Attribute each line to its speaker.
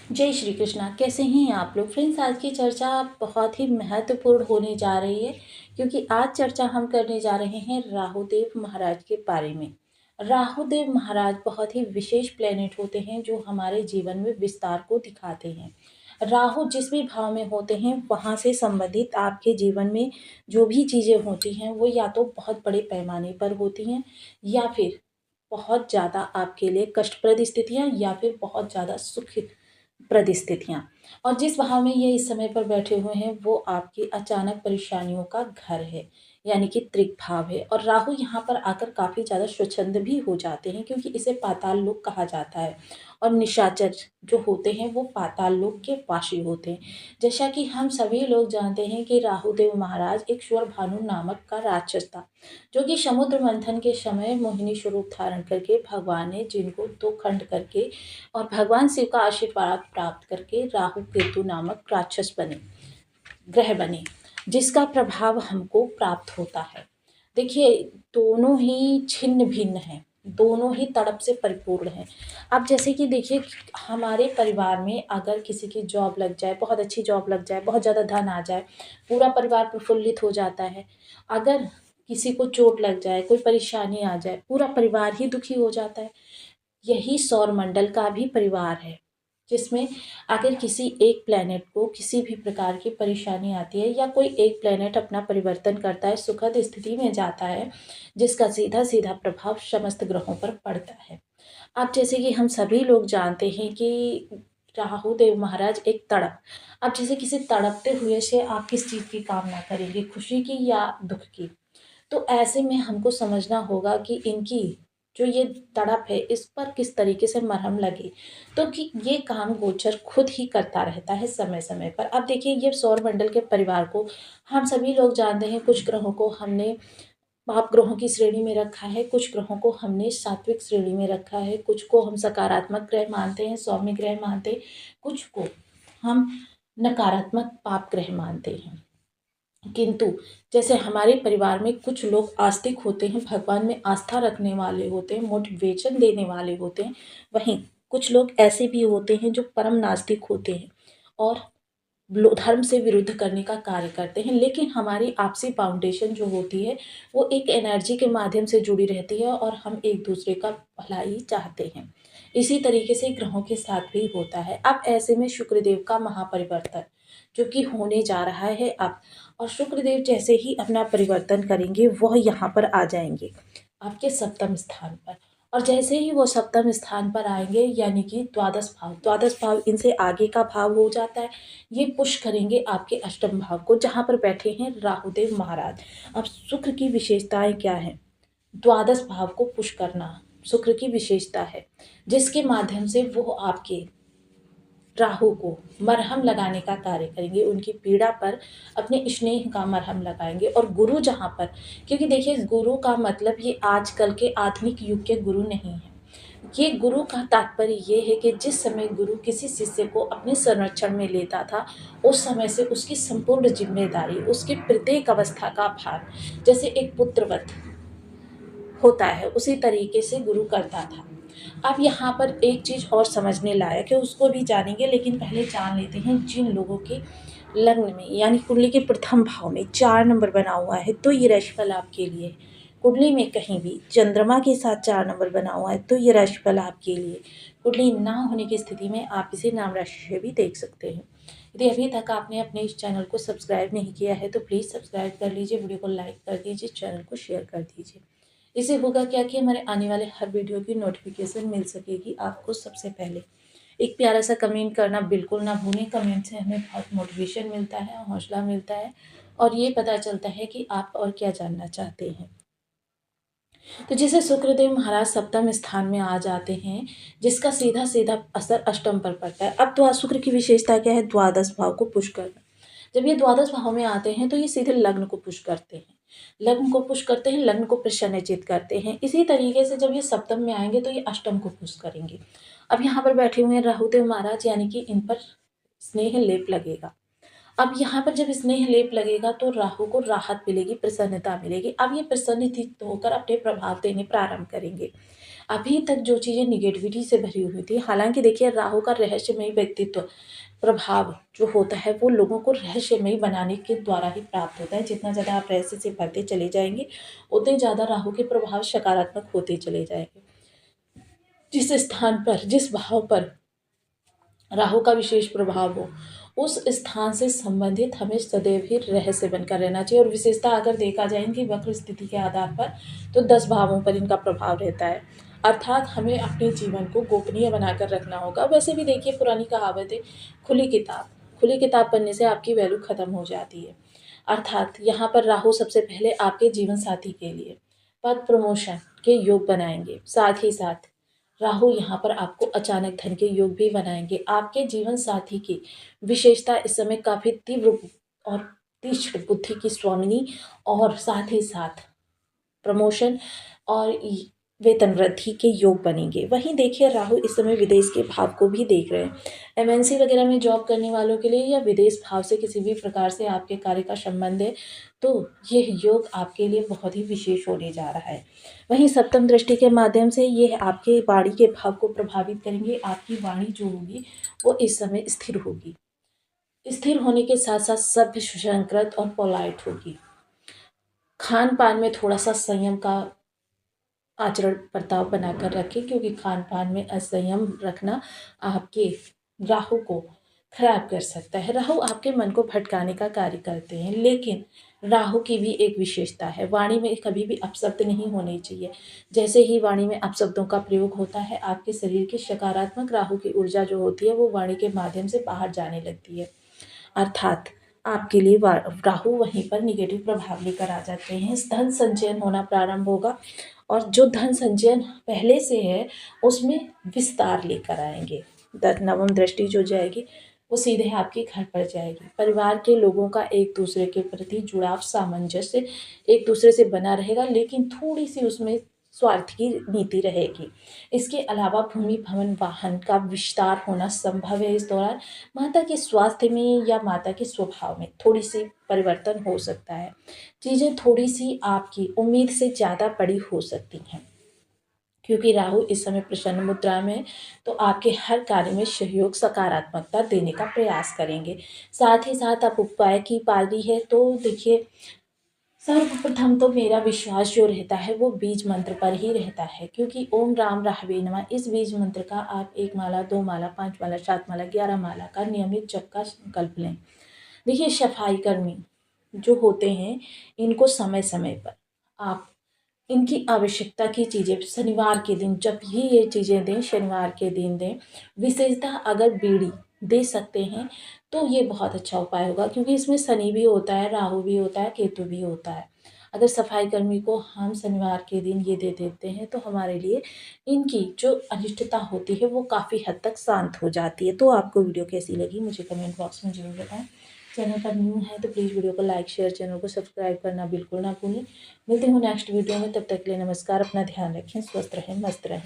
Speaker 1: जय श्री कृष्णा। कैसे हैं आप लोग फ्रेंड्स? आज की चर्चा बहुत ही महत्वपूर्ण होने जा रही है, क्योंकि आज चर्चा हम करने जा रहे हैं राहुदेव महाराज के बारे में। राहुदेव महाराज बहुत ही विशेष प्लेनेट होते हैं जो हमारे जीवन में विस्तार को दिखाते हैं। राहु जिस भी भाव में होते हैं वहाँ से संबंधित आपके जीवन में जो भी चीज़ें होती हैं वो या तो बहुत बड़े पैमाने पर होती हैं, या फिर बहुत ज़्यादा आपके लिए कष्टप्रद स्थितियाँ, या फिर बहुत ज़्यादा सुख परिस्थितियाँ। और जिस भाव में ये इस समय पर बैठे हुए हैं वो आपकी अचानक परेशानियों का घर है, यानी कि त्रिक भाव है। और राहु यहाँ पर आकर काफ़ी ज़्यादा स्वच्छंद भी हो जाते हैं, क्योंकि इसे पाताल लोक कहा जाता है। और निशाचर जो होते हैं वो पाताल लोक के वासी होते हैं। जैसा कि हम सभी लोग जानते हैं कि राहुदेव महाराज एक स्वर भानु नामक का राक्षस था, जो कि समुद्र मंथन के समय मोहिनी स्वरूप धारण करके भगवान ने जिनको दो खंड करके और भगवान शिव का आशीर्वाद प्राप्त करके राहु केतु नामक राक्षस बने, ग्रह बने, जिसका प्रभाव हमको प्राप्त होता है। देखिए, दोनों ही छिन्न भिन्न हैं, दोनों ही तड़प से परिपूर्ण हैं। अब जैसे कि देखिए, हमारे परिवार में अगर किसी की जॉब लग जाए, बहुत अच्छी जॉब लग जाए, बहुत ज़्यादा धन आ जाए, पूरा परिवार प्रफुल्लित हो जाता है। अगर किसी को चोट लग जाए, कोई परेशानी आ जाए, पूरा परिवार ही दुखी हो जाता है। यही सौर मंडल का भी परिवार है, जिसमें अगर किसी एक प्लेनेट को किसी भी प्रकार की परेशानी आती है, या कोई एक प्लेनेट अपना परिवर्तन करता है, सुखद स्थिति में जाता है, जिसका सीधा सीधा प्रभाव समस्त ग्रहों पर पड़ता है। अब जैसे कि हम सभी लोग जानते हैं कि राहु देव महाराज एक तड़प। अब जैसे किसी तड़पते हुए से आप किस चीज़ की कामना करेंगे, खुशी की या दुख की? तो ऐसे में हमको समझना होगा कि इनकी जो ये तड़प है इस पर किस तरीके से मरहम लगे, तो कि ये काम गोचर खुद ही करता रहता है समय समय पर। अब देखिए, ये सौर मंडल के परिवार को हम सभी लोग जानते हैं। कुछ ग्रहों को हमने पाप ग्रहों की श्रेणी में रखा है, कुछ ग्रहों को हमने सात्विक श्रेणी में रखा है, कुछ को हम सकारात्मक ग्रह मानते हैं, सौम्य ग्रह मानते हैं, कुछ को हम नकारात्मक पाप ग्रह मानते हैं। किंतु जैसे हमारे परिवार में कुछ लोग आस्तिक होते हैं, भगवान में आस्था रखने वाले होते हैं, मोटिवेशन देने वाले होते हैं, वहीं कुछ लोग ऐसे भी होते हैं जो परम नास्तिक होते हैं और धर्म से विरुद्ध करने का कार्य करते हैं। लेकिन हमारी आपसी फाउंडेशन जो होती है वो एक एनर्जी के माध्यम से जुड़ी रहती है, और हम एक दूसरे का भलाई चाहते हैं। इसी तरीके से ग्रहों के साथ भी होता है। अब ऐसे में शुक्रदेव का महापरिवर्तन जो कि होने जा रहा है अब, और शुक्रदेव जैसे ही अपना परिवर्तन करेंगे वह यहाँ पर आ जाएंगे आपके सप्तम स्थान पर। और जैसे ही वो सप्तम स्थान पर आएंगे, यानी कि द्वादश भाव इनसे आगे का भाव हो जाता है। ये पुश करेंगे आपके अष्टम भाव को, जहाँ पर बैठे हैं राहुदेव महाराज। अब शुक्र की विशेषताएं क्या है? द्वादश भाव को पुश करना शुक्र की विशेषता है, जिसके माध्यम से वो आपके राहु को मरहम लगाने का कार्य करेंगे, उनकी पीड़ा पर अपने स्नेह का मरहम लगाएंगे। और गुरु जहाँ पर, क्योंकि देखिए, गुरु का मतलब ये आजकल के आधुनिक युग के गुरु नहीं है। ये गुरु का तात्पर्य ये है कि जिस समय गुरु किसी शिष्य को अपने संरक्षण में लेता था, उस समय से उसकी संपूर्ण जिम्मेदारी, उसकी प्रत्येक अवस्था का भार जैसे एक पुत्रवत होता है, उसी तरीके से गुरु करता था। अब यहाँ पर एक चीज़ और समझने लायक है, उसको भी जानेंगे, लेकिन पहले जान लेते हैं जिन लोगों के लग्न में यानी कुंडली के प्रथम भाव में 4 नंबर बना हुआ है तो ये राशिफल आपके लिए है। कुंडली में कहीं भी चंद्रमा के साथ 4 नंबर बना हुआ है तो ये राशिफल आपके लिए। कुंडली ना होने की स्थिति में आप इसे नाम राशि से भी देख सकते हैं। यदि अभी तक आपने अपने इस चैनल को सब्सक्राइब नहीं किया है तो प्लीज़ सब्सक्राइब कर लीजिए, वीडियो को लाइक कर दीजिए, चैनल को शेयर कर दीजिए। इससे होगा क्या कि हमारे आने वाले हर वीडियो की नोटिफिकेशन मिल सकेगी आपको सबसे पहले। एक प्यारा सा कमेंट करना बिल्कुल ना भूलें। कमेंट से हमें बहुत मोटिवेशन मिलता है, हौसला मिलता है, और ये पता चलता है कि आप और क्या जानना चाहते हैं। तो जैसे शुक्रदेव महाराज सप्तम स्थान में आ जाते हैं, जिसका सीधा सीधा असर अष्टम पर पड़ता है। अब शुक्र की विशेषता क्या है? द्वादश भाव को पुश करना। जब ये द्वादश भाव में आते हैं तो ये सीधे लग्न को पुश करते हैं, लग्न को पुश करते हैं, लग्न को प्रसन्नचित करते हैं। इसी तरीके से जब ये सप्तम में आएंगे तो ये अष्टम को पुश करेंगे। अब यहाँ पर बैठे हुए हैं राहुदेव महाराज, यानी कि इन पर स्नेह लेप लगेगा। अब यहाँ पर जब स्नेह लेप लगेगा तो राहु को राहत मिलेगी, प्रसन्नता मिलेगी। अब ये प्रसन्नचित्त होकर अपने प्रभाव देने प्रारंभ करेंगे। अभी तक जो चीज़ें निगेटिविटी से भरी हुई थी, हालाँकि देखिए राहु का रहस्यमयी व्यक्तित्व प्रभाव जो होता है वो लोगों को रहस्यमयी बनाने के द्वारा ही प्राप्त होता है। जितना ज़्यादा आप रहस्य से भरते चले जाएँगे, उतने ज़्यादा राहु के प्रभाव सकारात्मक होते चले जाएँगे। जिस स्थान पर, जिस भाव पर राहु का विशेष प्रभाव हो, उस स्थान से संबंधित हमें सदैव ही रहस्य बनकर रहना चाहिए। और विशेषता अगर देखा जाए इनकी वक्र स्थिति के आधार पर, तो 10 भावों पर इनका प्रभाव रहता है। अर्थात हमें अपने जीवन को गोपनीय बनाकर रखना होगा। वैसे भी देखिए पुरानी कहावत है, खुली किताब पढ़ने से आपकी वैल्यू खत्म हो जाती है। अर्थात यहाँ पर राहु सबसे पहले आपके जीवन साथी के लिए पद प्रमोशन के योग बनाएंगे। साथ ही साथ राहु यहाँ पर आपको अचानक धन के योग भी बनाएंगे। आपके जीवन साथी की विशेषता इस समय काफ़ी तीव्र और तीक्ष्ण बुद्धि की स्वामिनी, और साथ ही साथ प्रमोशन और वेतन वृद्धि के योग बनेंगे। वहीं देखिए राहु इस समय विदेश के भाव को भी देख रहे हैं। एमएनसी वगैरह में जॉब करने वालों के लिए या विदेश भाव से किसी भी प्रकार से आपके कार्य का संबंध है, तो यह योग आपके लिए बहुत ही विशेष होने जा रहा है। वहीं सप्तम दृष्टि के माध्यम से ये आपके वाणी के भाव को प्रभावित करेंगे। आपकी वाणी जो होगी वो इस समय स्थिर होगी। स्थिर होने के साथ साथ सभ्य, सुसंस्कृत और पोलाइट होगी। खान पान में थोड़ा सा संयम का आचरण बर्ताव बनाकर रखें, क्योंकि खान पान में असंयम रखना आपके राहु को खराब कर सकता है। राहु आपके मन को भटकाने का कार्य करते हैं, लेकिन राहु की भी एक विशेषता है, वाणी में कभी भी अपशब्द नहीं होने चाहिए। जैसे ही वाणी में अपशब्दों का प्रयोग होता है, आपके शरीर की सकारात्मक राहु की ऊर्जा जो होती है वो वाणी के माध्यम से बाहर जाने लगती है। अर्थात आपके लिए राहु वहीं पर निगेटिव प्रभाव लेकर आ जाते हैं। धन संचयन होना प्रारंभ होगा, और जो धन संचयन पहले से है उसमें विस्तार लेकर आएंगे। नवम दृष्टि जो जाएगी वो सीधे आपके घर पर जाएगी। परिवार के लोगों का एक दूसरे के प्रति जुड़ाव, सामंजस्य एक दूसरे से बना रहेगा, लेकिन थोड़ी सी उसमें स्वार्थ की नीति रहेगी। इसके अलावा भूमि, भवन, वाहन का विस्तार होना संभव है इस दौरान। माता के स्वास्थ्य में या माता के स्वभाव में थोड़ी सी परिवर्तन हो सकता है। चीज़ें थोड़ी सी आपकी उम्मीद से ज़्यादा बड़ी हो सकती हैं, क्योंकि राहु इस समय प्रसन्न मुद्रा में है, तो आपके हर कार्य में सहयोग, सकारात्मकता देने का प्रयास करेंगे। साथ ही साथ आप उपाय की पारी है, तो देखिए सर्वप्रथम तो मेरा विश्वास जो रहता है वो बीज मंत्र पर ही रहता है, क्योंकि ओम राम राहवे नमः इस बीज मंत्र का आप 1 माला, 2 माला, 5 माला, 7 माला, 11 माला का नियमित जप का संकल्प लें। देखिए सफाई कर्मी जो होते हैं, इनको समय समय पर आप इनकी आवश्यकता की चीज़ें शनिवार के दिन जब भी ये चीज़ें दें, शनिवार के दिन दें। विशेषतः अगर बीड़ी दे सकते हैं तो ये बहुत अच्छा उपाय होगा, क्योंकि इसमें शनि भी होता है, राहु भी होता है, केतु भी होता है। अगर सफाई कर्मी को हम शनिवार के दिन ये दे देते हैं तो हमारे लिए इनकी जो अनिष्टता होती है वो काफ़ी हद तक शांत हो जाती है। तो आपको वीडियो कैसी लगी मुझे कमेंट बॉक्स में ज़रूर बताएं। चैनल पर न्यू है तो प्लीज़ वीडियो को लाइक, शेयर, चैनल को सब्सक्राइब करना बिल्कुल ना भूलें। मिलती हूँ नेक्स्ट वीडियो में, तब तक के लिए नमस्कार। अपना ध्यान रखें, स्वस्थ रहें, मस्त रहें।